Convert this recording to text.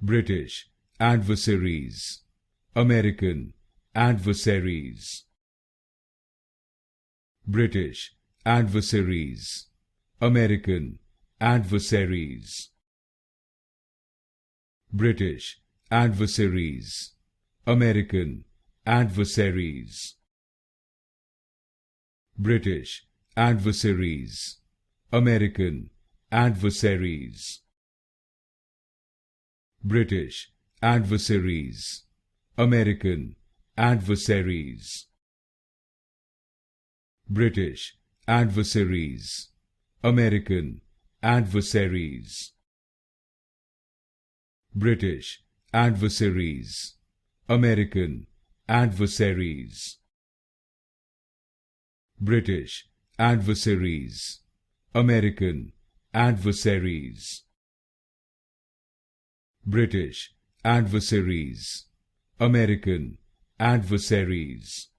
British adversaries, American adversaries. British adversaries, American adversaries. British adversaries, American adversaries. British adversaries, American adversaries. British adversaries, American adversaries. British adversaries, American adversaries. British adversaries, American adversaries. British adversaries, American adversaries. British adversaries, American adversaries.